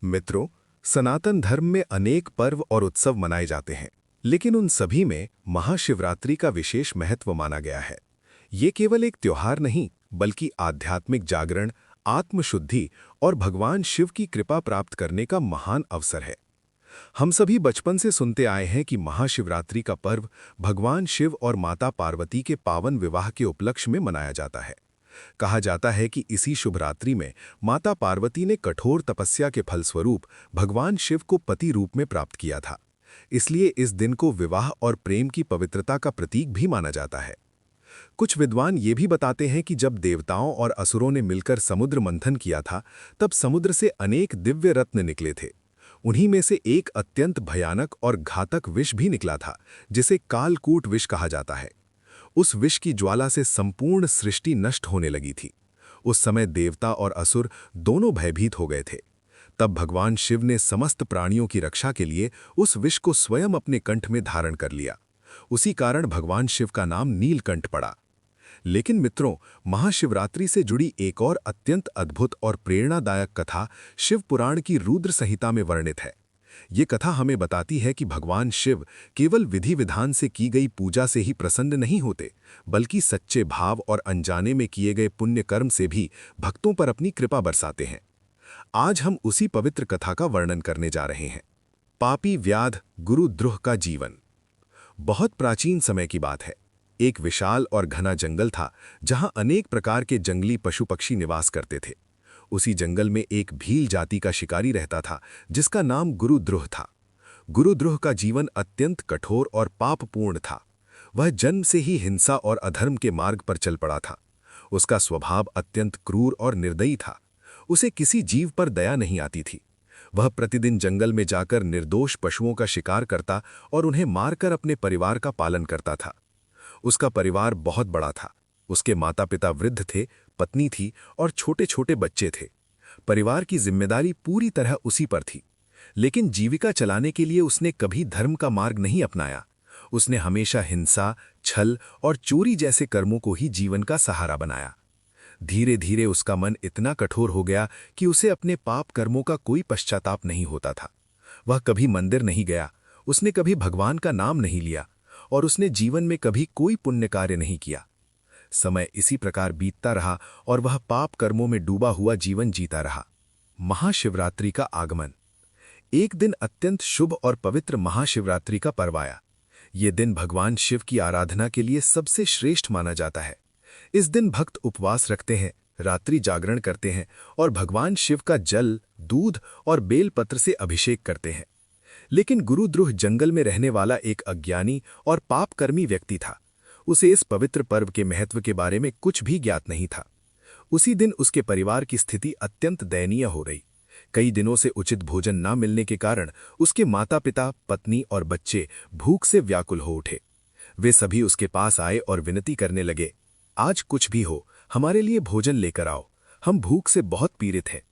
मित्रों, सनातन धर्म में अनेक पर्व और उत्सव मनाए जाते हैं, लेकिन उन सभी में महाशिवरात्रि का विशेष महत्व माना गया है। ये केवल एक त्योहार नहीं, बल्कि आध्यात्मिक जागरण, आत्मशुद्धि और भगवान शिव की कृपा प्राप्त करने का महान अवसर है। हम सभी बचपन से सुनते आए हैं कि महाशिवरात्रि का पर्व भगवान शिव और माता पार्वती के पावन विवाह के उपलक्ष्य में मनाया जाता है। कहा जाता है कि इसी शुभ रात्रि में माता पार्वती ने कठोर तपस्या के फलस्वरूप भगवान शिव को पति रूप में प्राप्त किया था। इसलिए इस दिन को विवाह और प्रेम की पवित्रता का प्रतीक भी माना जाता है। कुछ विद्वान ये भी बताते हैं कि जब देवताओं और असुरों ने मिलकर समुद्र मंथन किया था, तब समुद्र से अनेक दिव्य रत्न निकले थे। उन्हीं में से एक अत्यंत भयानक और घातक विष भी निकला था, जिसे कालकूट विष कहा जाता है। उस विष की ज्वाला से संपूर्ण सृष्टि नष्ट होने लगी थी। उस समय देवता और असुर दोनों भयभीत हो गए थे। तब भगवान शिव ने समस्त प्राणियों की रक्षा के लिए उस विष को स्वयं अपने कंठ में धारण कर लिया। उसी कारण भगवान शिव का नाम नीलकंठ पड़ा। लेकिन मित्रों, महाशिवरात्रि से जुड़ी एक और अत्यंत अद्भुत और प्रेरणादायक कथा शिव पुराण की रुद्र संहिता में वर्णित है। ये कथा हमें बताती है कि भगवान शिव केवल विधि विधान से की गई पूजा से ही प्रसन्न नहीं होते, बल्कि सच्चे भाव और अनजाने में किए गए पुण्य कर्म से भी भक्तों पर अपनी कृपा बरसाते हैं। आज हम उसी पवित्र कथा का वर्णन करने जा रहे हैं। पापी व्याध गुरुद्रोह का जीवन। बहुत प्राचीन समय की बात है। एक विशाल और घना जंगल था, जहां अनेक प्रकार के जंगली पशु पक्षी निवास करते थे। उसी जंगल में एक भील जाति का शिकारी रहता था, जिसका नाम गुरुद्रोह था। गुरुद्रोह का जीवन अत्यंत कठोर और पापपूर्ण था। वह जन्म से ही हिंसा और अधर्म के मार्ग पर चल पड़ा था। उसका स्वभाव अत्यंत क्रूर और निर्दयी था। उसे किसी जीव पर दया नहीं आती थी। वह प्रतिदिन जंगल में जाकर निर्दोष पशुओं का शिकार करता और उन्हें मारकर अपने परिवार का पालन करता था। उसका परिवार बहुत बड़ा था। उसके माता पिता वृद्ध थे, पत्नी थी और छोटे छोटे बच्चे थे। परिवार की जिम्मेदारी पूरी तरह उसी पर थी। लेकिन जीविका चलाने के लिए उसने कभी धर्म का मार्ग नहीं अपनाया। उसने हमेशा हिंसा, छल और चोरी जैसे कर्मों को ही जीवन का सहारा बनाया। धीरे धीरे उसका मन इतना कठोर हो गया कि उसे अपने पाप कर्मों का कोई पश्चाताप नहीं होता था। वह कभी मंदिर नहीं गया, उसने कभी भगवान का नाम नहीं लिया और उसने जीवन में कभी कोई पुण्य कार्य नहीं किया। समय इसी प्रकार बीतता रहा और वह पाप कर्मों में डूबा हुआ जीवन जीता रहा। महाशिवरात्रि का आगमन। एक दिन अत्यंत शुभ और पवित्र महाशिवरात्रि का पर्व आया। ये दिन भगवान शिव की आराधना के लिए सबसे श्रेष्ठ माना जाता है। इस दिन भक्त उपवास रखते हैं, रात्रि जागरण करते हैं और भगवान शिव का जल, दूध और बेलपत्र से अभिषेक करते हैं। लेकिन गुरुद्रोह जंगल में रहने वाला एक अज्ञानी और पापकर्मी व्यक्ति था। उसे इस पवित्र पर्व के महत्व के बारे में कुछ भी ज्ञात नहीं था। उसी दिन उसके परिवार की स्थिति अत्यंत दयनीय हो रही। कई दिनों से उचित भोजन न मिलने के कारण उसके माता पिता, पत्नी और बच्चे भूख से व्याकुल हो उठे। वे सभी उसके पास आए और विनती करने लगे, आज कुछ भी हो, हमारे लिए भोजन लेकर आओ, हम भूख से बहुत पीड़ित हैं।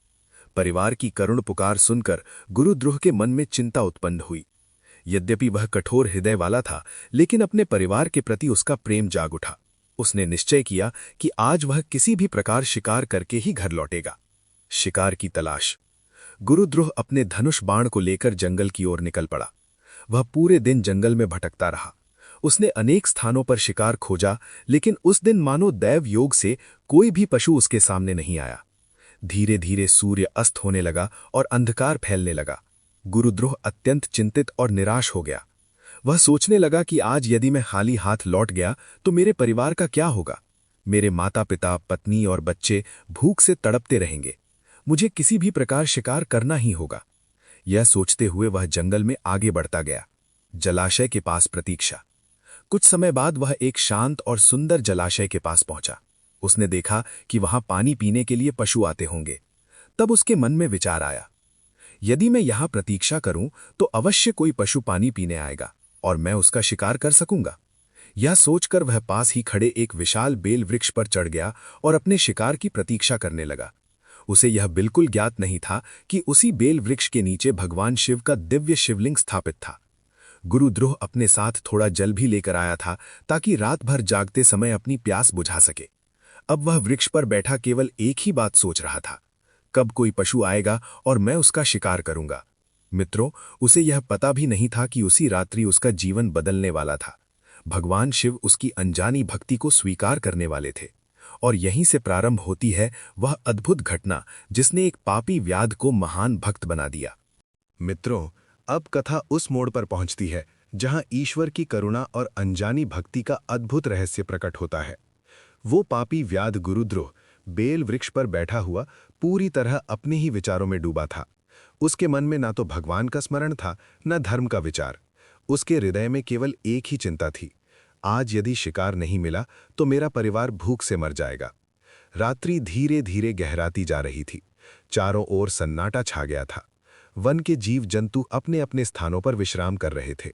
परिवार की करुण पुकार सुनकर गुरुद्रोह के मन में चिंता उत्पन्न हुई। यद्यपि वह कठोर हृदय वाला था, लेकिन अपने परिवार के प्रति उसका प्रेम जाग उठा। उसने निश्चय किया कि आज वह किसी भी प्रकार शिकार करके ही घर लौटेगा। शिकार की तलाश। गुरुद्रोह अपने धनुष बाण को लेकर जंगल की ओर निकल पड़ा। वह पूरे दिन जंगल में भटकता रहा। उसने अनेक स्थानों पर शिकार खोजा, लेकिन उस दिन मानो दैव योग से कोई भी पशु उसके सामने नहीं आया। धीरे धीरे सूर्य अस्त होने लगा और अंधकार फैलने लगा। गुरुद्रोह अत्यंत चिंतित और निराश हो गया। वह सोचने लगा कि आज यदि मैं खाली हाथ लौट गया तो मेरे परिवार का क्या होगा। मेरे माता पिता, पत्नी और बच्चे भूख से तड़पते रहेंगे। मुझे किसी भी प्रकार शिकार करना ही होगा। यह सोचते हुए वह जंगल में आगे बढ़ता गया। जलाशय के पास प्रतीक्षा। कुछ समय बाद वह एक शांत और सुंदर जलाशय के पास पहुंचा। उसने देखा कि वहां पानी पीने के लिए पशु आते होंगे। तब उसके मन में विचार आया, यदि मैं यहां प्रतीक्षा करूं तो अवश्य कोई पशु पानी पीने आएगा और मैं उसका शिकार कर सकूंगा। यह सोचकर वह पास ही खड़े एक विशाल बेल वृक्ष पर चढ़ गया और अपने शिकार की प्रतीक्षा करने लगा। उसे यह बिल्कुल ज्ञात नहीं था कि उसी बेल वृक्ष के नीचे भगवान शिव का दिव्य शिवलिंग स्थापित था। गुरुद्रोह अपने साथ थोड़ा जल भी लेकर आया था, ताकि रात भर जागते समय अपनी प्यास बुझा सके। अब वह वृक्ष पर बैठा केवल एक ही बात सोच रहा था, कब कोई पशु आएगा और मैं उसका शिकार करूंगा। मित्रों, उसे यह पता भी नहीं था कि उसी रात्रि उसका जीवन बदलने वाला था। भगवान शिव उसकी अनजानी भक्ति को स्वीकार करने वाले थे, और यहीं से प्रारंभ होती है वह अद्भुत घटना जिसने एक पापी व्याध को महान भक्त बना दिया। मित्रों, अब कथा उस मोड़ पर पहुंचती है जहां ईश्वर की करुणा और अनजानी भक्ति का अद्भुत रहस्य प्रकट होता है। वो पापी व्याध गुरुद्रोह बेल वृक्ष पर बैठा हुआ पूरी तरह अपने ही विचारों में डूबा था। उसके मन में ना तो भगवान का स्मरण था, न धर्म का विचार। उसके हृदय में केवल एक ही चिंता थी, आज यदि शिकार नहीं मिला तो मेरा परिवार भूख से मर जाएगा। रात्रि धीरे धीरे गहराती जा रही थी। चारों ओर सन्नाटा छा गया था। वन के जीव जंतु अपने अपने स्थानों पर विश्राम कर रहे थे।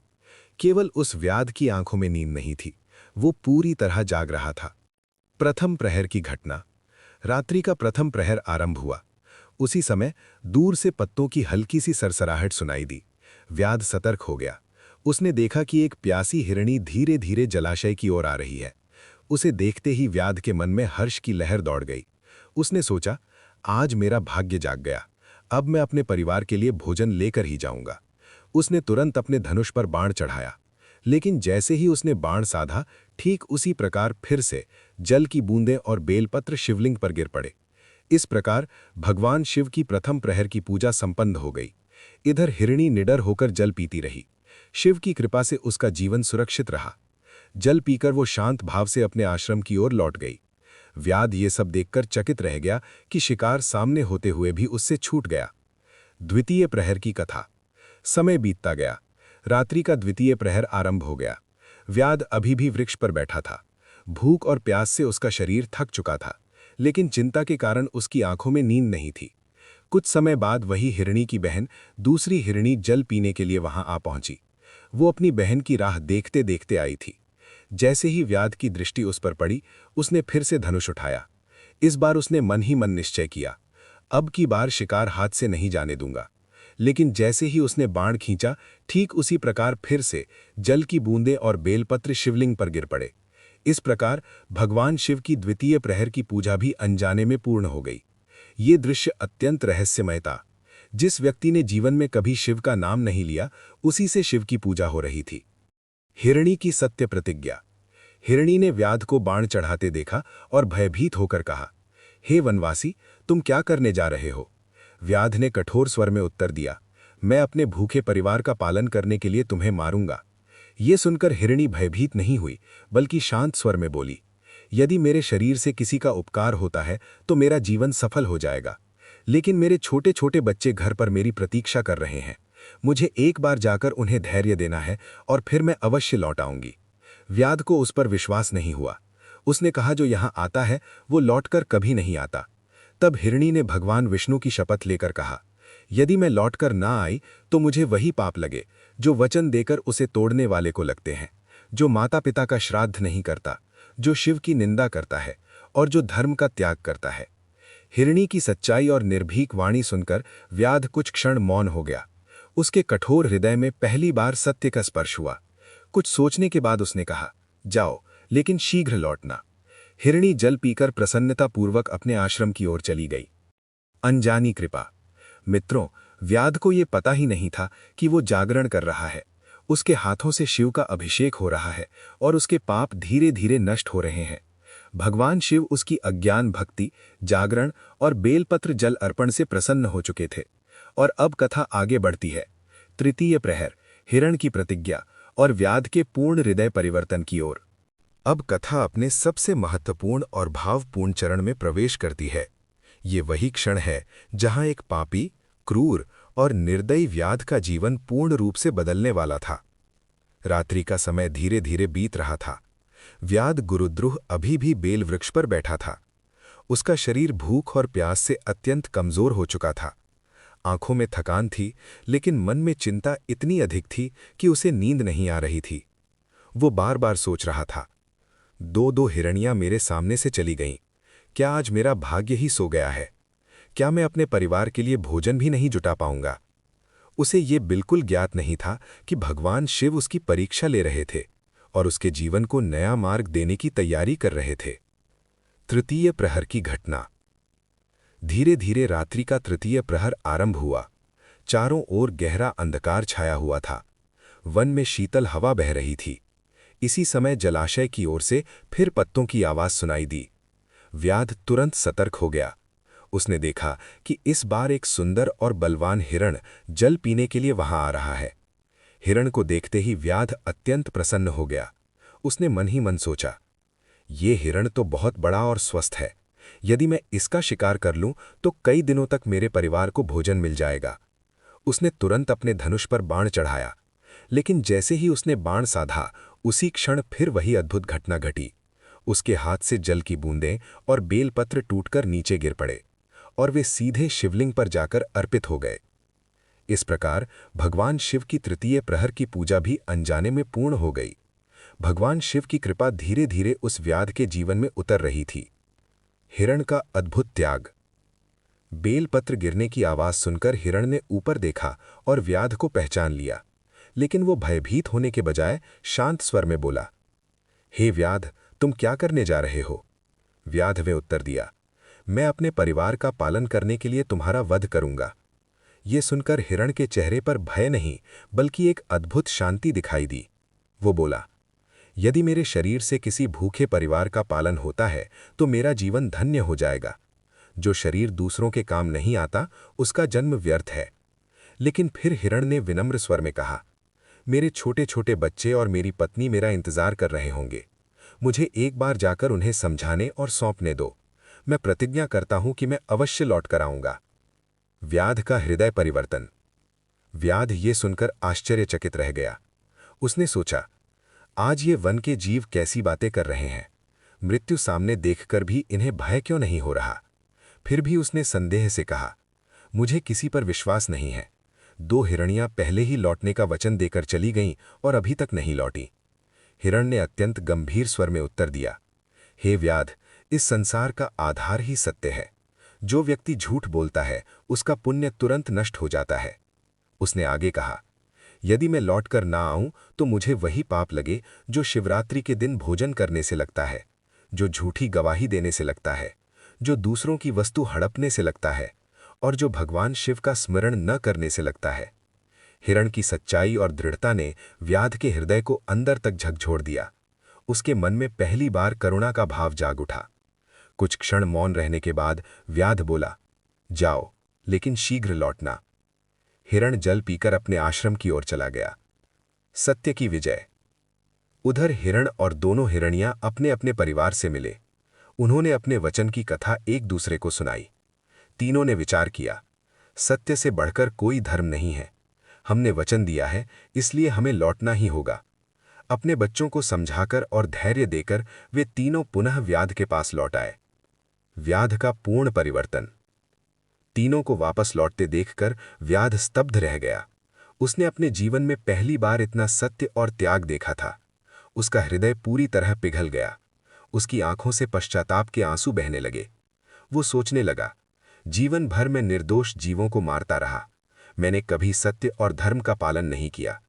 केवल उस व्याध की आंखों में नींद नहीं थी, वो पूरी तरह जाग रहा था। प्रथम प्रहर की घटना। रात्रि का प्रथम प्रहर आरंभ हुआ। उसी समय दूर से पत्तों की हल्की सी सरसराहट सुनाई दी। व्याध सतर्क हो गया। उसने देखा कि एक प्यासी हिरणी धीरे धीरे जलाशय की ओर आ रही है। उसे देखते ही व्याध के मन में हर्ष की लहर दौड़ गई। उसने सोचा, आज मेरा भाग्य जाग गया, अब मैं अपने परिवार के लिए भोजन लेकर ही जाऊंगा। उसने तुरंत अपने धनुष पर बाण चढ़ाया, लेकिन जैसे ही उसने बाण साधा, ठीक उसी प्रकार फिर से जल की बूंदें और बेलपत्र शिवलिंग पर गिर पड़े। इस प्रकार भगवान शिव की प्रथम प्रहर की पूजा संपन्न हो गई। इधर हिरणी निडर होकर जल पीती रही। शिव की कृपा से उसका जीवन सुरक्षित रहा। जल पीकर वो शांत भाव से अपने आश्रम की ओर लौट गई। व्याध ये सब देखकर चकित रह गया कि शिकार सामने होते हुए भी उससे छूट गया। द्वितीय प्रहर की कथा। समय बीतता गया। रात्रि का द्वितीय प्रहर आरंभ हो गया। व्याध अभी भी वृक्ष पर बैठा था। भूख और प्यास से उसका शरीर थक चुका था, लेकिन चिंता के कारण उसकी आंखों में नींद नहीं थी। कुछ समय बाद वही हिरणी की बहन दूसरी हिरणी जल पीने के लिए वहां आ पहुंची। वो अपनी बहन की राह देखते देखते आई थी। जैसे ही व्याध की दृष्टि उस पर पड़ी, उसने फिर से धनुष उठाया। इस बार उसने मन ही मन निश्चय किया, अब की बार शिकार हाथ से नहीं जाने दूंगा। लेकिन जैसे ही उसने बाण खींचा, ठीक उसी प्रकार फिर से जल की बूंदें और बेलपत्र शिवलिंग पर गिर पड़े। इस प्रकार भगवान शिव की द्वितीय प्रहर की पूजा भी अनजाने में पूर्ण हो गई। ये दृश्य अत्यंत रहस्यमय था। जिस व्यक्ति ने जीवन में कभी शिव का नाम नहीं लिया, उसी से शिव की पूजा हो रही थी। हिरणी की सत्य प्रतिज्ञा। हिरणी ने व्याध को बाण चढ़ाते देखा और भयभीत होकर कहा, हे वनवासी, तुम क्या करने जा रहे हो? व्याध ने कठोर स्वर में उत्तर दिया, मैं अपने भूखे परिवार का पालन करने के लिए तुम्हें मारूंगा। ये सुनकर हिरणी भयभीत नहीं हुई, बल्कि शांत स्वर में बोली, यदि मेरे शरीर से किसी का उपकार होता है तो मेरा जीवन सफल हो जाएगा। लेकिन मेरे छोटे छोटे बच्चे घर पर मेरी प्रतीक्षा कर रहे हैं। मुझे एक बार जाकर उन्हें धैर्य देना है और फिर मैं अवश्य लौट आऊंगी। व्याध को उस पर विश्वास नहीं हुआ। उसने कहा, जो यहां आता है वो लौटकर कभी नहीं आता। तब हिरणी ने भगवान विष्णु की शपथ लेकर कहा, यदि मैं लौटकर ना आई तो मुझे वही पाप लगे जो वचन देकर उसे तोड़ने वाले को लगते हैं, जो माता पिता का श्राद्ध नहीं करता, जो शिव की निंदा करता है और जो धर्म का त्याग करता है। हिरणी की सच्चाई और निर्भीक वाणी सुनकर व्याध कुछ क्षण मौन हो गया। उसके कठोर हृदय में पहली बार सत्य का स्पर्श हुआ। कुछ सोचने के बाद उसने कहा, जाओ, लेकिन शीघ्र लौटना। हिरणी जल पीकर प्रसन्नतापूर्वक अपने आश्रम की ओर चली गई। अनजानी कृपा। मित्रों, व्याध को ये पता ही नहीं था कि वो जागरण कर रहा है। उसके हाथों से शिव का अभिषेक हो रहा है और उसके पाप धीरे धीरे नष्ट हो रहे हैं। भगवान शिव उसकी अज्ञान भक्ति, जागरण और बेलपत्र जल अर्पण से प्रसन्न हो चुके थे। और अब कथा आगे बढ़ती है। तृतीय प्रहर, हिरण की प्रतिज्ञा और व्याध के पूर्ण हृदय परिवर्तन की ओर। अब कथा अपने सबसे महत्वपूर्ण और भावपूर्ण चरण में प्रवेश करती है। ये वही क्षण है जहां एक पापी, क्रूर और निर्दयी व्याध का जीवन पूर्ण रूप से बदलने वाला था। रात्रि का समय धीरे धीरे बीत रहा था। व्याध गुरुद्रोह अभी भी बेल वृक्ष पर बैठा था। उसका शरीर भूख और प्यास से अत्यंत कमजोर हो चुका था। आंखों में थकान थी, लेकिन मन में चिंता इतनी अधिक थी कि उसे नींद नहीं आ रही थी। वो बार बार सोच रहा था, दो दो हिरणियां मेरे सामने से चली गईं। क्या आज मेरा भाग्य ही सो गया है? क्या मैं अपने परिवार के लिए भोजन भी नहीं जुटा पाऊंगा? उसे ये बिल्कुल ज्ञात नहीं था कि भगवान शिव उसकी परीक्षा ले रहे थे और उसके जीवन को नया मार्ग देने की तैयारी कर रहे थे। तृतीय प्रहर की घटना। धीरे धीरे रात्रि का तृतीय प्रहर आरंभ हुआ। चारों ओर गहरा अंधकार छाया हुआ था। वन में शीतल हवा बह रही थी। इसी समय जलाशय की ओर से फिर पत्तों की आवाज सुनाई दी। व्याध तुरंत सतर्क हो गया। उसने देखा कि इस बार एक सुंदर और बलवान हिरण जल पीने के लिए वहां आ रहा है। हिरण को देखते ही व्याध अत्यंत प्रसन्न हो गया। उसने मन ही मन सोचा, ये हिरण तो बहुत बड़ा और स्वस्थ है। यदि मैं इसका शिकार कर लूं तो कई दिनों तक मेरे परिवार को भोजन मिल जाएगा। उसने तुरंत अपने धनुष पर बाण चढ़ाया, लेकिन जैसे ही उसने बाण साधा, उसी क्षण फिर वही अद्भुत घटना घटी। उसके हाथ से जल की बूंदें और बेलपत्र टूटकर नीचे गिर पड़े और वे सीधे शिवलिंग पर जाकर अर्पित हो गए। इस प्रकार भगवान शिव की तृतीय प्रहर की पूजा भी अनजाने में पूर्ण हो गई। भगवान शिव की कृपा धीरे धीरे उस व्याध के जीवन में उतर रही थी। हिरण का अद्भुत त्याग। बेलपत्र गिरने की आवाज सुनकर हिरण ने ऊपर देखा और व्याध को पहचान लिया, लेकिन वो भयभीत होने के बजाय शांत स्वर में बोला, हे व्याध, तुम क्या करने जा रहे हो? व्याध ने उत्तर दिया, मैं अपने परिवार का पालन करने के लिए तुम्हारा वध करूंगा। ये सुनकर हिरण के चेहरे पर भय नहीं बल्कि एक अद्भुत शांति दिखाई दी। वो बोला, यदि मेरे शरीर से किसी भूखे परिवार का पालन होता है तो मेरा जीवन धन्य हो जाएगा। जो शरीर दूसरों के काम नहीं आता उसका जन्म व्यर्थ है। लेकिन फिर हिरण ने विनम्र स्वर में कहा, मेरे छोटे छोटे बच्चे और मेरी पत्नी मेरा इंतजार कर रहे होंगे। मुझे एक बार जाकर उन्हें समझाने और सौंपने दो। मैं प्रतिज्ञा करता हूं कि मैं अवश्य लौट कर आऊंगा। व्याध का हृदय परिवर्तन। व्याध ये सुनकर आश्चर्यचकित रह गया। उसने सोचा, आज ये वन के जीव कैसी बातें कर रहे हैं। मृत्यु सामने देखकर भी इन्हें भय क्यों नहीं हो रहा। फिर भी उसने संदेह से कहा, मुझे किसी पर विश्वास नहीं है। 2 हिरणियां पहले ही लौटने का वचन देकर चली गईं और अभी तक नहीं लौटी। हिरण ने अत्यंत गंभीर स्वर में उत्तर दिया, हे व्याध, इस संसार का आधार ही सत्य है। जो व्यक्ति झूठ बोलता है उसका पुण्य तुरंत नष्ट हो जाता है। उसने आगे कहा, यदि मैं लौटकर ना आऊं तो मुझे वही पाप लगे जो शिवरात्रि के दिन भोजन करने से लगता है, जो झूठी गवाही देने से लगता है, जो दूसरों की वस्तु हड़पने से लगता है और जो भगवान शिव का स्मरण न करने से लगता है। हिरण की सच्चाई और दृढ़ता ने व्याध के हृदय को अंदर तक झकझोर दिया। उसके मन में पहली बार करुणा का भाव जाग उठा। कुछ क्षण मौन रहने के बाद व्याध बोला, जाओ, लेकिन शीघ्र लौटना। हिरण जल पीकर अपने आश्रम की ओर चला गया। सत्य की विजय। उधर हिरण और दोनों हिरणियां अपने अपने परिवार से मिले। उन्होंने अपने वचन की कथा एक दूसरे को सुनाई। तीनों ने विचार किया, सत्य से बढ़कर कोई धर्म नहीं है। हमने वचन दिया है, इसलिए हमें लौटना ही होगा। अपने बच्चों को समझाकर और धैर्य देकर वे तीनों पुनः व्याध के पास लौट आए। व्याध का पूर्ण परिवर्तन। तीनों को वापस लौटते देखकर व्याध स्तब्ध रह गया। उसने अपने जीवन में पहली बार इतना सत्य और त्याग देखा था। उसका हृदय पूरी तरह पिघल गया। उसकी आंखों से पश्चाताप के आंसू बहने लगे। वो सोचने लगा, जीवन भर मैं निर्दोष जीवों को मारता रहा। मैंने कभी सत्य और धर्म का पालन नहीं किया,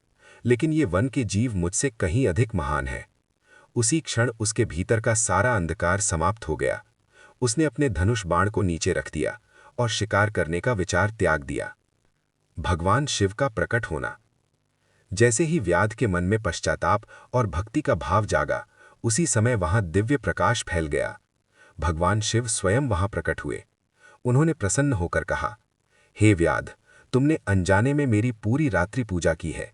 लेकिन ये वन के जीव मुझसे कहीं अधिक महान हैं। उसी क्षण उसके भीतर का सारा अंधकार समाप्त हो गया। उसने अपने धनुष बाण को नीचे रख दिया और शिकार करने का विचार त्याग दिया। भगवान शिव का प्रकट होना। जैसे ही व्याध के मन में पश्चाताप और भक्ति का भाव जागा, उसी समय वहां दिव्य प्रकाश फैल गया। भगवान शिव स्वयं वहां प्रकट हुए। उन्होंने प्रसन्न होकर कहा, हे व्याध, तुमने अनजाने में मेरी पूरी रात्रि पूजा की है।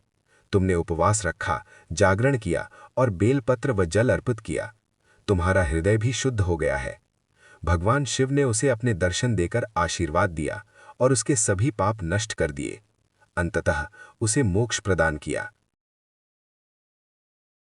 तुमने उपवास रखा, जागरण किया और बेलपत्र व जल अर्पित किया। तुम्हारा हृदय भी शुद्ध हो गया है। भगवान शिव ने उसे अपने दर्शन देकर आशीर्वाद दिया और उसके सभी पाप नष्ट कर दिए। अंततः उसे मोक्ष प्रदान किया।